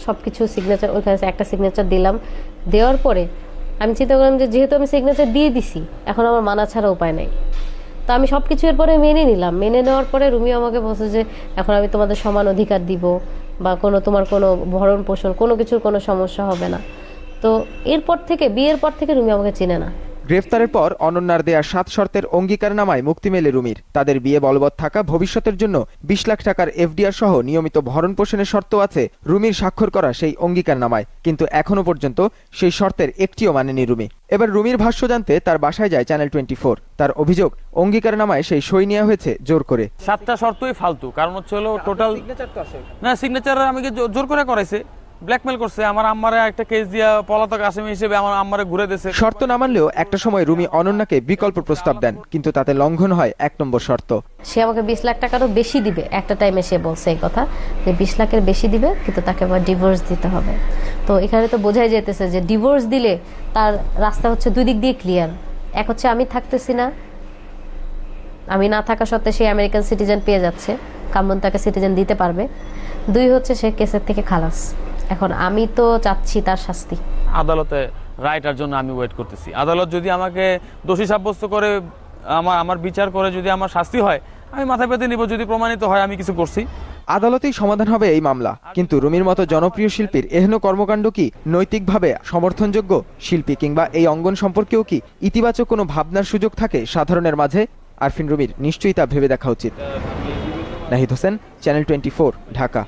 সবকিছু সিগনেচার ওইখানে একটা সিগনেচার দিলাম, দেওয়ার পরে আমি চিন্তা করলাম যে যেহেতু আমি সিগনেচার দিয়ে দিছি, এখন আমার মানা ছাড়া উপায় নাই। তো আমি সব কিছু এরপরে মেনে নিলাম। মেনে নেওয়ার পরে রুমি আমাকে বলছে যে এখন আমি তোমাদের সমান অধিকার দিব, বা তোমার কোনো ভরণ পোষণ কোনো কিছুর কোনো সমস্যা হবে না। তো এরপর থেকে, বিয়ের পর থেকে রুমি আমাকে চেনে না। গ্রেফতারের পর অনন্যার দেয়া 7 শর্তের অঙ্গীকারনামায় মুক্তি মেলে রুমির। তাদের বিয়ে বলবৎ থাকা, ভবিষ্যতের জন্য 20 লাখ টাকার এফডিআর সহ নিয়মিত ভরণ পোষণের শর্ত আছে রুমির স্বাক্ষর করা সেই অঙ্গীকারনামায়। কিন্তু এখনো পর্যন্ত সেই শর্তের একটিও মানেনি রুমি। এবার রুমির ভাষ্য জানতে তার বাসায় যায় চ্যানেল 24। তার অভিযোগ, অঙ্গীকারনামায় সেই সই নেওয়া হয়েছে জোর করে। 7টা শর্তই ফালতু, কারণ হচ্ছে হলো টোটাল না, সিগনেচার আমাকে জোর করে করাইছে, ব্ল্যাকমেল করছে। আমার আম্মারে একটা কেস দিয়া পলাতক আসামি হিসেবে আমার আম্মারে ঘুরে দিয়েছে। শর্ত না মানলেও একটা সময় রুমি অনন্যাকে বিকল্প প্রস্তাব দেন, কিন্তু তাতে লঙ্ঘন হয় 1 নম্বর শর্ত। সে আমাকে 20 লাখ টাকারও বেশি দিবে, একটা টাইমে সে বলছে এই কথা যে 20 লাখের বেশি দিবে, কিন্তু তাকে আবার ডিভোর্স দিতে হবে। তো এখানে তো বোঝাই যেতেছে যে ডিভোর্স দিলে তার রাস্তা হচ্ছে দুই দিক দিয়ে ক্লিয়ার। এক হচ্ছে আমি থাকতেছি না, আমি না থাকা সত্ত্বে সে আমেরিকান সিটিজেন পেয়ে যাচ্ছে, কামরুন তাকে সিটিজেন দিতে পারবে। 2 হচ্ছে সে কেসের থেকে খালাস। এখন আমি তো চাচ্ছি তার শাস্তি। আদালতে রায়টার জন্য আমি ওয়েট করতেছি। আদালত যদি আমাকে দোষী সাব্যস্ত করে, আমার বিচার করে যদি আমার শাস্তি হয়, আমি মাথা পেতে নিব। যদি প্রমাণিত হয় আমি কিছু করছি, আদালতেই সমাধান হবে এই মামলা। কিন্তু রুমির মতো জনপ্রিয় শিল্পীর এহেন কর্মকাণ্ড কি নৈতিকভাবে সমর্থনযোগ্য? শিল্পী কিংবা এই অঙ্গন সম্পর্কেও কি ইতিবাচক কোনো ভাবনার সুযোগ থাকে সাধারণের মাঝে? আরফিন রুমির নিশ্চয়ই তা ভেবে দেখা উচিত। নাহিদ হোসেন, চ্যানেল 24, ঢাকা।